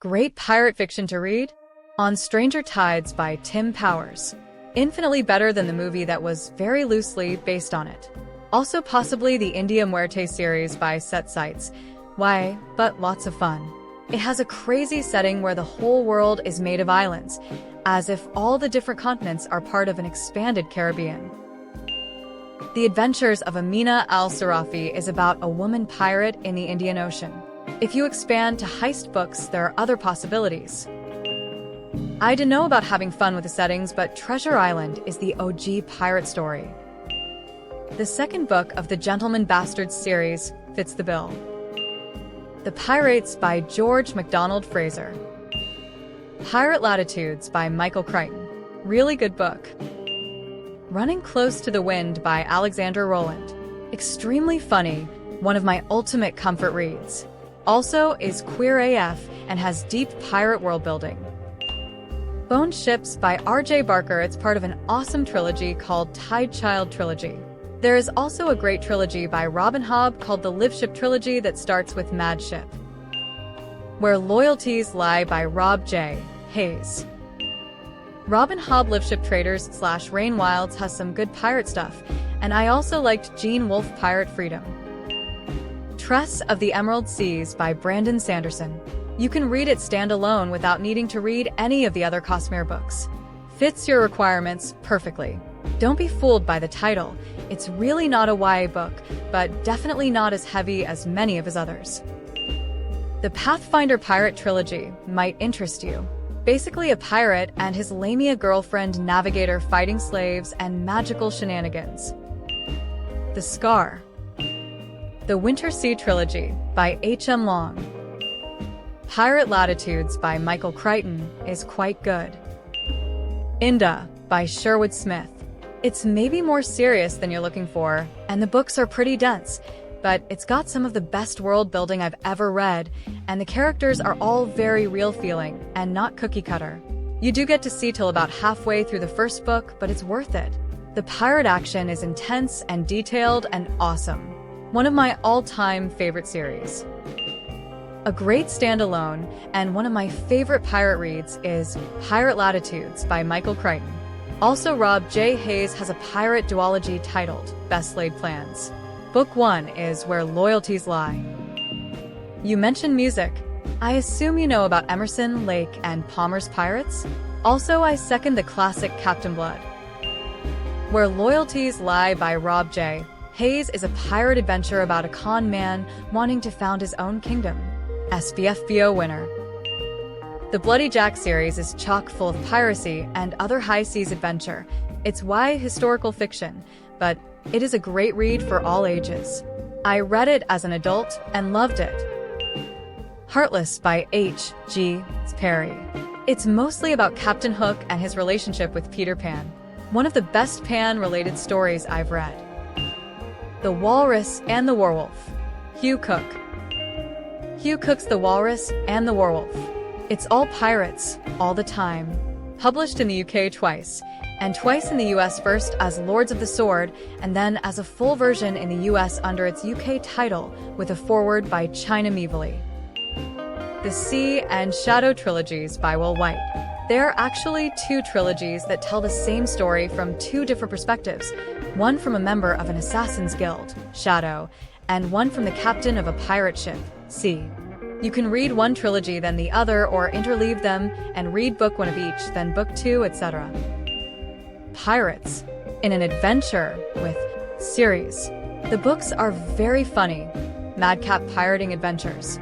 Great pirate fiction to read? On Stranger Tides by Tim Powers. Infinitely better than the movie that was very loosely based on it. Also possibly the India Muerte series by Set Sights. Why, but lots of fun. It has a crazy setting where the whole world is made of islands, as if all the different continents are part of an expanded Caribbean. The Adventures of Amina al-Sarafi is about a woman pirate in the Indian Ocean. If you expand to heist books, there are other possibilities. I don't know about having fun with the settings, but Treasure Island is the OG pirate story. The second book of the Gentleman Bastards series fits the bill. The Pirates by George MacDonald Fraser. Pirate Latitudes by Michael Crichton. Really good book. Running Close to the Wind by Alexandra Rowland. Extremely funny, one of my ultimate comfort reads. Also is queer AF and has deep pirate world building. Bone Ships by R.J. Barker. It's part of an awesome trilogy called Tide Child Trilogy. There is also a great trilogy by Robin Hobb called the Live Ship Trilogy that starts with Mad Ship. Where Loyalties Lie by Rob J. Hayes. Robin Hobb Live Ship Traders / Rain Wilds has some good pirate stuff, and I also liked Gene Wolfe Pirate Freedom. Tress of the Emerald Seas by Brandon Sanderson. You can read it standalone without needing to read any of the other Cosmere books. Fits your requirements perfectly. Don't be fooled by the title. It's really not a YA book, but definitely not as heavy as many of his others. The Pathfinder Pirate Trilogy might interest you. Basically a pirate and his Lamia girlfriend navigator fighting slaves and magical shenanigans. The Scar. The Winter Sea Trilogy by H.M. Long. Pirate Latitudes by Michael Crichton is quite good. Inda by Sherwood Smith. It's maybe more serious than you're looking for, and the books are pretty dense, but it's got some of the best world building I've ever read, and the characters are all very real feeling and not cookie cutter. You do get to see till about halfway through the first book, but it's worth it. The pirate action is intense and detailed and awesome. One of my all-time favorite series. A great standalone, and one of my favorite pirate reads is Pirate Latitudes by Michael Crichton. Also, Rob J. Hayes has a pirate duology titled Best Laid Plans. Book 1 is Where Loyalties Lie. You mentioned music. I assume you know about Emerson, Lake, and Palmer's Pirates? Also, I second the classic Captain Blood. Where Loyalties Lie by Rob J. Hayes is a pirate adventure about a con man wanting to found his own kingdom. SBFBO winner. The Bloody Jack series is chock full of piracy and other high seas adventure. It's YA historical fiction, but it is a great read for all ages. I read it as an adult and loved it. Heartless by H.G. Perry. It's mostly about Captain Hook and his relationship with Peter Pan. One of the best Pan-related stories I've read. The Walrus and the Werewolf. Hugh Cook. Hugh Cook's The Walrus and the Werewolf. It's all pirates, all the time. Published in the UK twice, and twice in the US, first as Lords of the Sword, and then as a full version in the US under its UK title, with a foreword by China Meavely. The Sea and Shadow Trilogies by Will White. There are actually two trilogies that tell the same story from two different perspectives, one from a member of an assassin's guild, Shadow, and one from the captain of a pirate ship, Sea. You can read one trilogy then the other, or interleave them and read book 1 of each, then book 2, etc. Pirates in an Adventure with series. The books are very funny. Madcap pirating adventures.